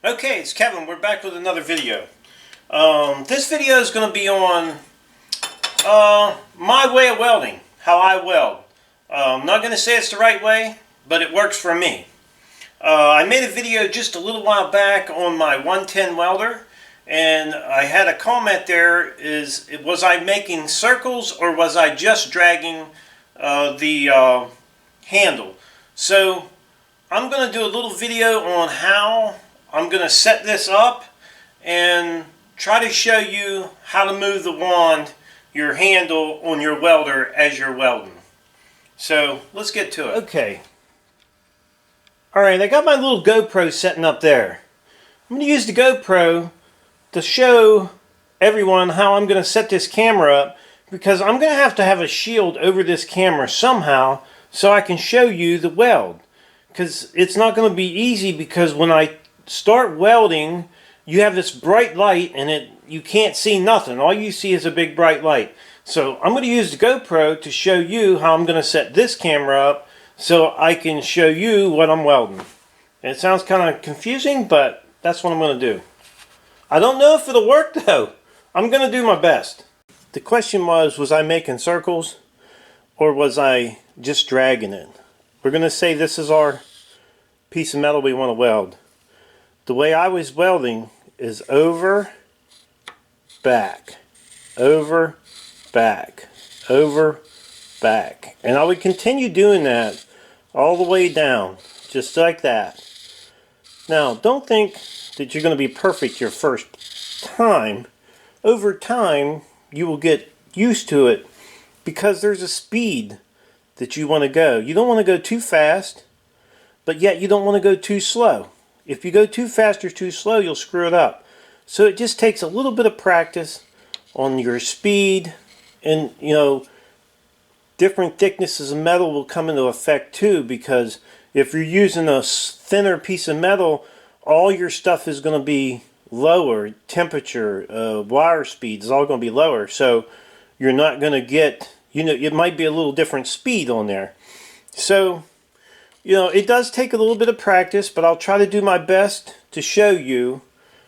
Okay, it's Kevin. We're back with another video. This video is going to be on my way of welding, how I weld. I'm not going to say it's the right way, but it works for me. I made a video just a little while back on my 110 welder, and I had a comment there, was I making circles or was I just dragging the handle? So I'm going to do a little video on how I'm going to set this up and try to show you how to move the wand, your handle on your welder as you're welding. So let's get to it. Okay. Alright, I got my little GoPro setting up there. I'm going to use the GoPro to show everyone how I'm going to set this camera up, because I'm going to have a shield over this camera somehow so I can show you the weld. Because it's not going to be easy, because when I start welding, you have this bright light and you can't see nothing. All you see is a big bright light. So I'm going to use the GoPro to show you how I'm going to set this camera up so I can show you what I'm welding. And it sounds kind of confusing, but that's what I'm going to do. I don't know if it'll work though. I'm going to do my best. The question was I making circles or was I just dragging it? We're going to say this is our piece of metal we want to weld. The way I was welding is over, back, over, back, over, back. And I would continue doing that all the way down, just like that. Now, don't think that you're going to be perfect your first time. Over time, you will get used to it, because there's a speed that you want to go. You don't want to go too fast, but yet you don't want to go too slow. If you go too fast or too slow, you'll screw it up. So it just takes a little bit of practice on your speed, and different thicknesses of metal will come into effect too, because if you're using a thinner piece of metal, all your stuff is going to be lower. Temperature, wire speed is all going to be lower, so you're not going to get, it might be a little different speed on there. So it does take a little bit of practice, but I'll try to do my best to show you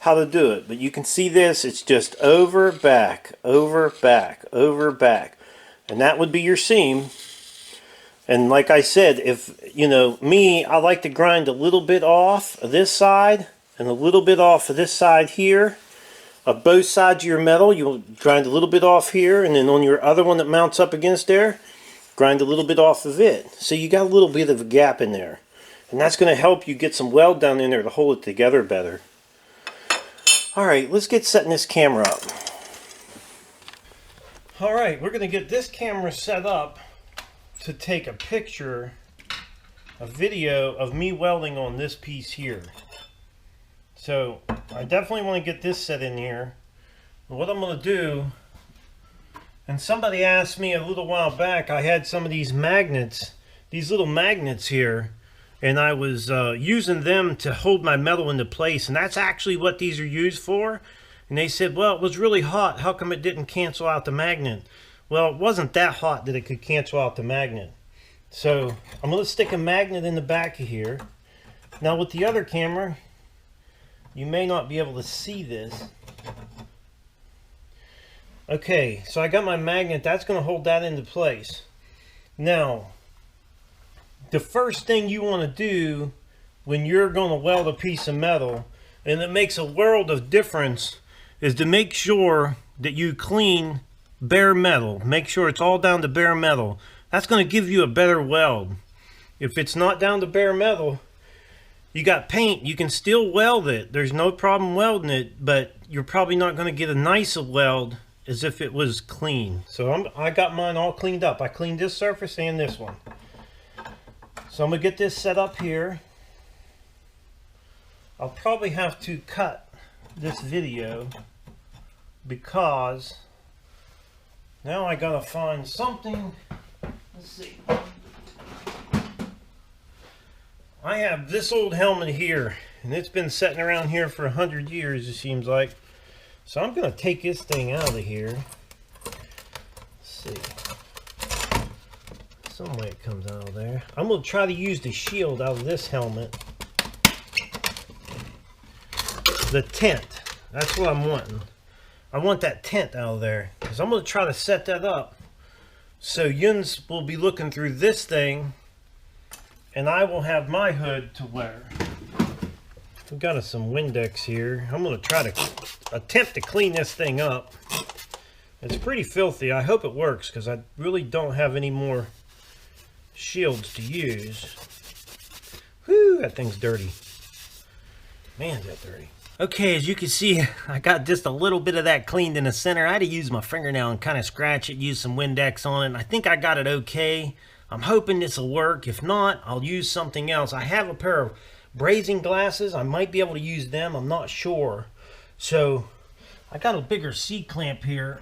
how to do it. But you can see this, it's just over, back, over, back, over, back. And that would be your seam. And like I said, if, me, I like to grind a little bit off of this side and a little bit off of this side here. Of both sides of your metal, you'll grind a little bit off here, and then on your other one that mounts up against there, grind a little bit off of it. So you got a little bit of a gap in there. And that's going to help you get some weld down in there to hold it together better. Alright, let's get setting this camera up. Alright, we're going to get this camera set up to take a picture, a video of me welding on this piece here. So I definitely want to get this set in here. And what I'm going to do, and somebody asked me a little while back, I had some of these magnets, these little magnets here, and I was using them to hold my metal into place, and that's actually what these are used for. And they said, well, it was really hot, how come it didn't cancel out the magnet? Well, it wasn't that hot that it could cancel out the magnet. So I'm going to stick a magnet in the back of here. Now with the other camera, you may not be able to see this. Okay, so I got my magnet. That's going to hold that into place. Now, the first thing you want to do when you're going to weld a piece of metal, and it makes a world of difference, is to make sure that you clean bare metal. Make sure it's all down to bare metal. That's going to give you a better weld. If it's not down to bare metal, you got paint, you can still weld it. There's no problem welding it, but you're probably not going to get a nice weld as if it was clean. So I got mine all cleaned up. I cleaned this surface and this one. So I'm going to get this set up here. I'll probably have to cut this video because now I got to find something. Let's see. I have this old helmet here, and it's been sitting around here for 100 years, it seems like. So I'm going to take this thing out of here. Let's see. Some way it comes out of there. I'm going to try to use the shield out of this helmet the tent. That's what I'm wanting. I want that tent out of there, because I'm going to try to set that up so Yuns will be looking through this thing and I will have my hood to wear. We've got some Windex here. I'm going to try to attempt to clean this thing up. It's pretty filthy. I hope it works, because I really don't have any more shields to use. Whew, that thing's dirty. Man, is that dirty. Okay, as you can see, I got just a little bit of that cleaned in the center. I had to use my fingernail and kind of scratch it, use some Windex on it, and I think I got it okay. I'm hoping this will work. If not, I'll use something else. I have a pair of brazing glasses. I might be able to use them. I'm not sure. So, I got a bigger C-clamp here.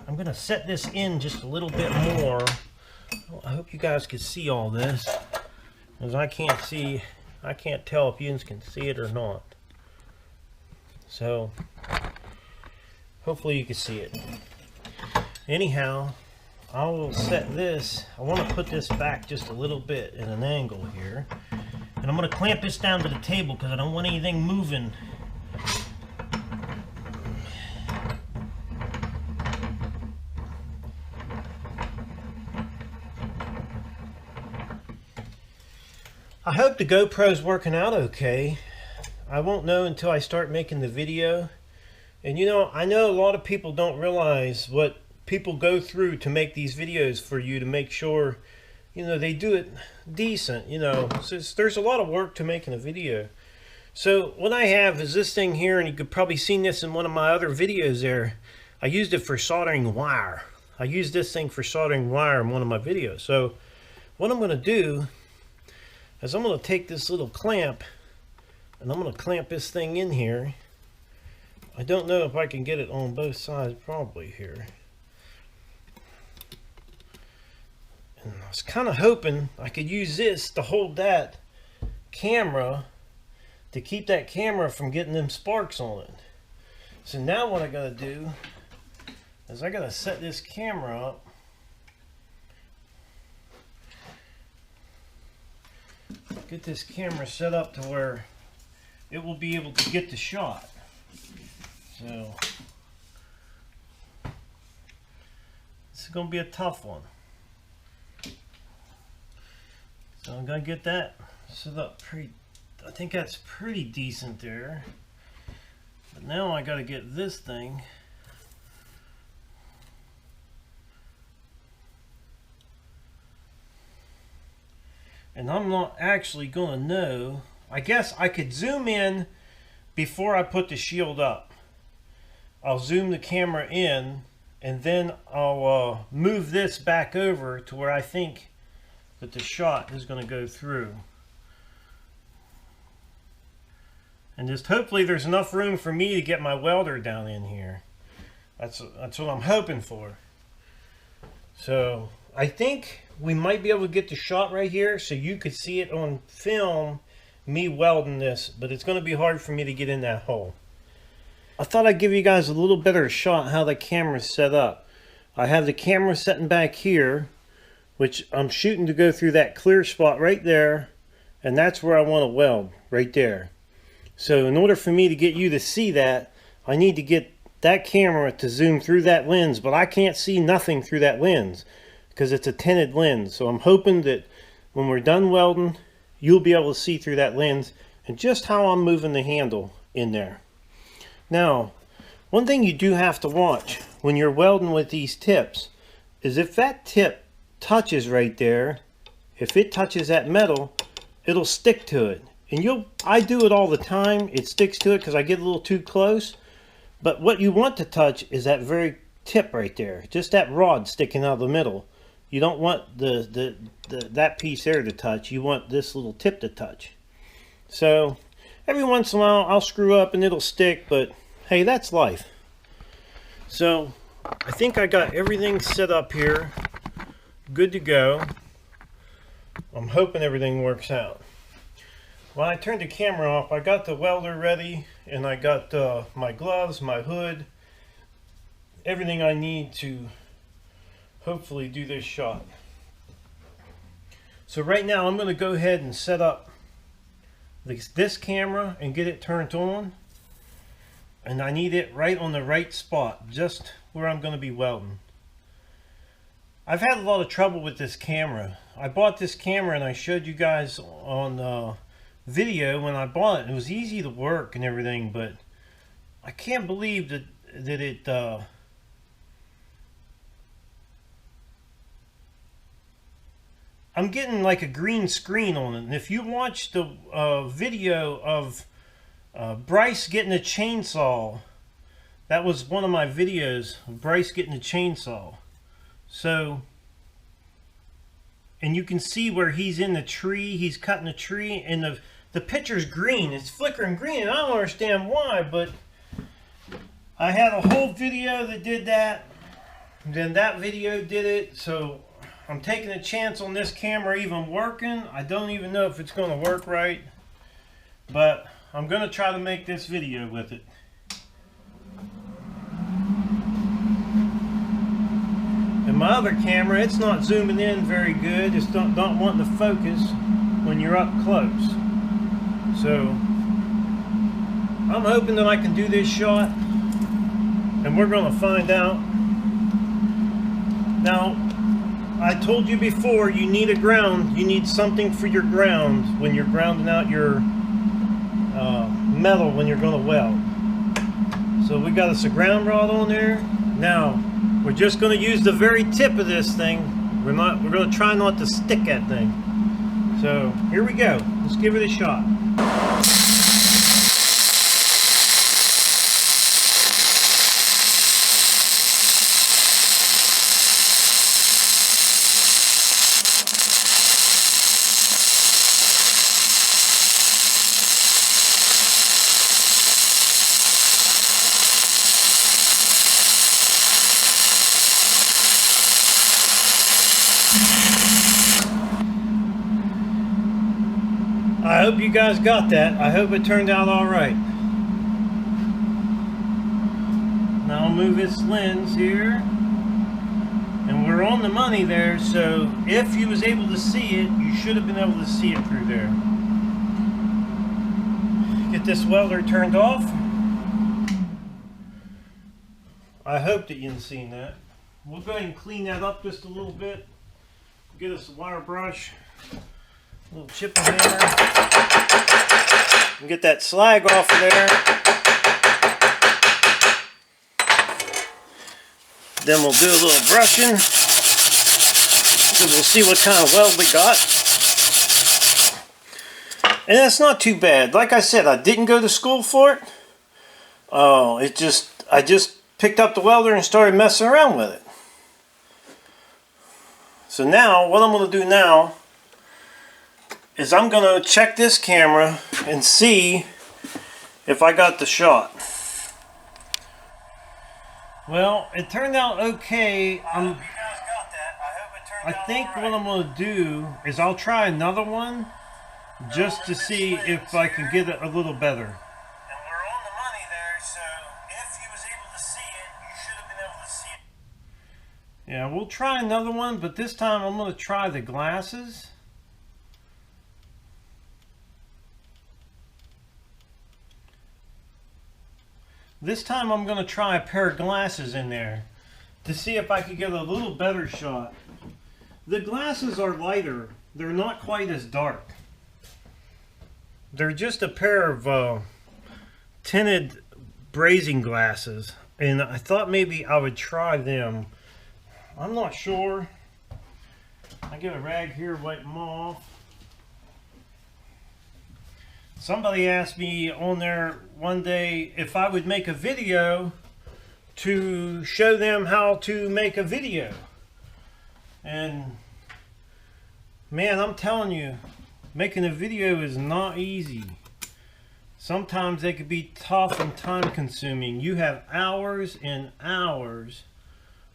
I'm going to set this in just a little bit more. Well, I hope you guys can see all this, because I can't tell if you can see it or not. So, hopefully you can see it. Anyhow, I will set this. I want to put this back just a little bit at an angle here. And I'm going to clamp this down to the table because I don't want anything moving. I hope the GoPro's working out okay. I won't know until I start making the video. And you know, I know a lot of people don't realize what people go through to make these videos for you, to make sure, you know, they do it decent, you know. So there's a lot of work to making a video. So what I have is this thing here, and you could probably seen this in one of my other videos there. I used it for soldering wire. I used this thing for soldering wire in one of my videos. So what I'm going to do is I'm going to take this little clamp and I'm going to clamp this thing in here. I don't know if I can get it on both sides, probably here. And I was kind of hoping I could use this to hold that camera, to keep that camera from getting them sparks on it. So now what I got to do is I got to set this camera up. Get this camera set up to where it will be able to get the shot. So this is going to be a tough one. So I'm going to get that set up pretty, I think that's pretty decent there. But now I got to get this thing . And I'm not actually going to know. I guess I could zoom in before I put the shield up. I'll zoom the camera in, and then I'll move this back over to where I think that the shot is going to go through. And just hopefully there's enough room for me to get my welder down in here. That's what I'm hoping for. So I think we might be able to get the shot right here so you could see it on film, me welding this, but it's going to be hard for me to get in that hole. I thought I'd give you guys a little better shot how the camera's set up. I have the camera setting back here, which I'm shooting to go through that clear spot right there, and that's where I want to weld, right there. So in order for me to get you to see that, I need to get that camera to zoom through that lens, but I can't see nothing through that lens because it's a tinted lens. So I'm hoping that when we're done welding, you'll be able to see through that lens and just how I'm moving the handle in there. Now, one thing you do have to watch when you're welding with these tips is if that tip touches right there, if it touches that metal, it'll stick to it. And I do it all the time. It sticks to it because I get a little too close. But what you want to touch is that very tip right there, just that rod sticking out of the middle. You don't want that piece there to touch. You want this little tip to touch. So every once in a while I'll screw up and it'll stick, but hey, that's life. So I think I got everything set up here, good to go. I'm hoping everything works out. When I turned the camera off, I got the welder ready, and I got my gloves, my hood, everything I need to hopefully do this shot. So right now I'm going to go ahead and set up this camera and get it turned on. and I need it right on the right spot, just where I'm going to be welding. I've had a lot of trouble with this camera. I bought this camera and I showed you guys on video when I bought it. It was easy to work and everything, but I can't believe that it I'm getting like a green screen on it. And if you watch the video of Bryce getting a chainsaw, that was one of my videos of Bryce getting a chainsaw. So, and you can see where he's in the tree, he's cutting a tree, and the picture's green, it's flickering green, and I don't understand why, but I had a whole video that did that, then that video did it, so I'm taking a chance on this camera even working. I don't even know if it's going to work right, but I'm going to try to make this video with it. And my other camera, it's not zooming in very good. It's not wanting to focus when you're up close. So I'm hoping that I can do this shot, and we're going to find out. Now, I told you before, you need a ground. You need something for your ground when you're grounding out your metal when you're going to weld. So we got us a ground rod on there. Now, we're just going to use the very tip of this thing. We're going to try not to stick that thing. So here we go. Let's give it a shot. I hope you guys got that. I hope it turned out all right. Now I'll move this lens here. And we're on the money there, so if you was able to see it, you should have been able to see it through there. Get this welder turned off. I hope that you've seen that. We'll go ahead and clean that up just a little bit. Get us a wire brush. A little chipping hammer, and get that slag off of there. Then we'll do a little brushing, so we'll see what kind of weld we got. And that's not too bad. Like I said, I didn't go to school for it. I just picked up the welder and started messing around with it. So now, what I'm going to do now is I'm going to check this camera and see if I got the shot. Well, it turned out okay. I think what I'm going to do is I'll try another one just to see if I can get it a little better. And we're on the money there, so if you was able to see it, you should have been able to see it. Yeah, we'll try another one, but this time I'm going to try the glasses. This time I'm going to try a pair of glasses in there to see if I could get a little better shot. The glasses are lighter. They're not quite as dark. They're just a pair of tinted brazing glasses, and I thought maybe I would try them. I'm not sure. I get a rag here, wipe them off. Somebody asked me on there one day if I would make a video to show them how to make a video. And man, I'm telling you, making a video is not easy. Sometimes they could be tough and time consuming. You have hours and hours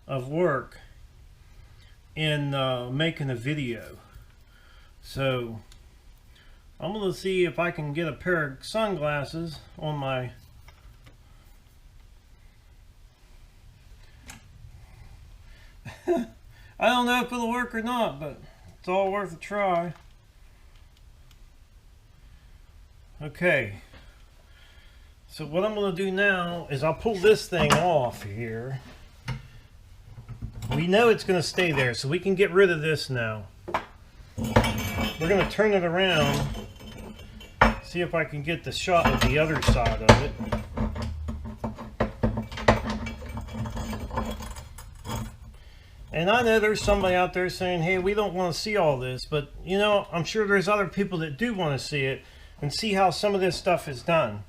of work in making a video. So I'm going to see if I can get a pair of sunglasses on my I don't know if it'll work or not, but it's all worth a try. Okay. So what I'm going to do now is I'll pull this thing off here. We know it's going to stay there, so we can get rid of this now. We're going to turn it around, see if I can get the shot of the other side of it. And I know there's somebody out there saying, hey, we don't want to see all this, but you know, I'm sure there's other people that do want to see it and see how some of this stuff is done.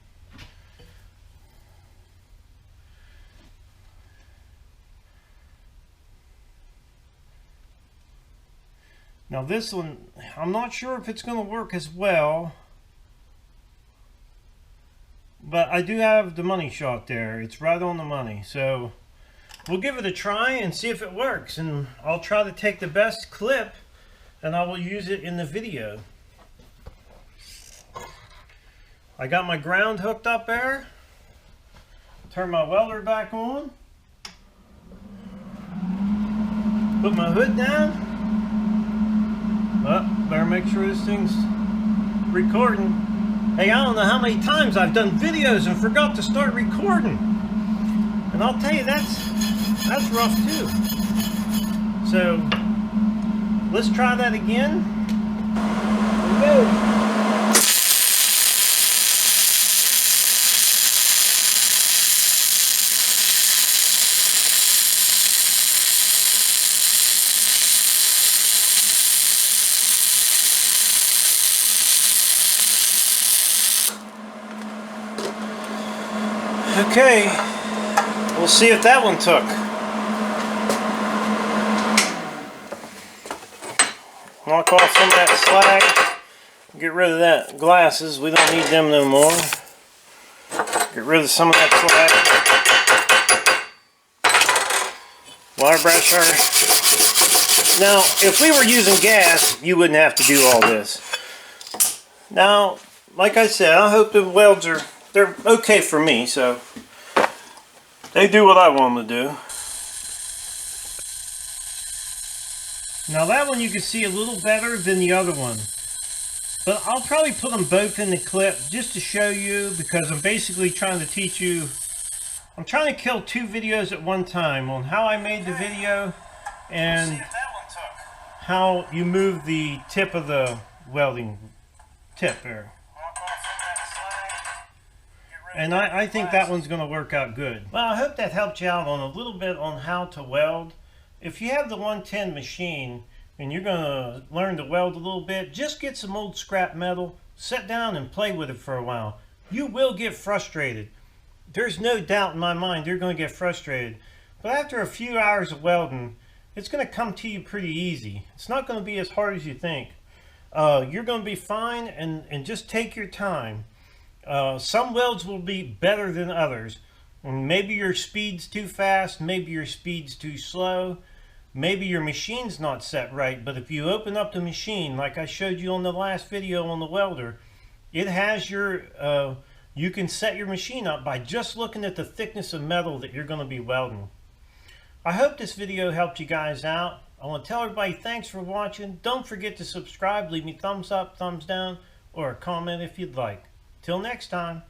Now this one, I'm not sure if it's going to work as well, but I do have the money shot there. It's right on the money. So we'll give it a try and see if it works. And I'll try to take the best clip and I will use it in the video. I got my ground hooked up there. Turn my welder back on. Put my hood down. Better make sure this thing's recording. Hey, I don't know how many times I've done videos and forgot to start recording. And I'll tell you, that's rough too. So, let's try that again. Here we go. Okay, we'll see if that one took. Knock off some of that slag. Get rid of that glasses. We don't need them no more. Get rid of some of that slag. Wire brusher. Now, if we were using gas, you wouldn't have to do all this. Now, like I said, I hope the welds are... they're okay for me, so they do what I want them to do. Now that one you can see a little better than the other one. But I'll probably put them both in the clip just to show you, because I'm basically trying to teach you. I'm trying to kill two videos at one time on how I made the video and how you move the tip of the welding tip there. And I think that one's going to work out good. Well, I hope that helped you out on a little bit on how to weld. If you have the 110 machine and you're going to learn to weld a little bit, just get some old scrap metal, sit down and play with it for a while. You will get frustrated. There's no doubt in my mind you're going to get frustrated. But after a few hours of welding, it's going to come to you pretty easy. It's not going to be as hard as you think. You're going to be fine, and just take your time. Some welds will be better than others. Maybe your speed's too fast, maybe your speed's too slow, maybe your machine's not set right, but if you open up the machine, like I showed you on the last video on the welder, it has your, you can set your machine up by just looking at the thickness of metal that you're going to be welding. I hope this video helped you guys out. I want to tell everybody thanks for watching. Don't forget to subscribe, leave me thumbs up, thumbs down, or a comment if you'd like. Till next time.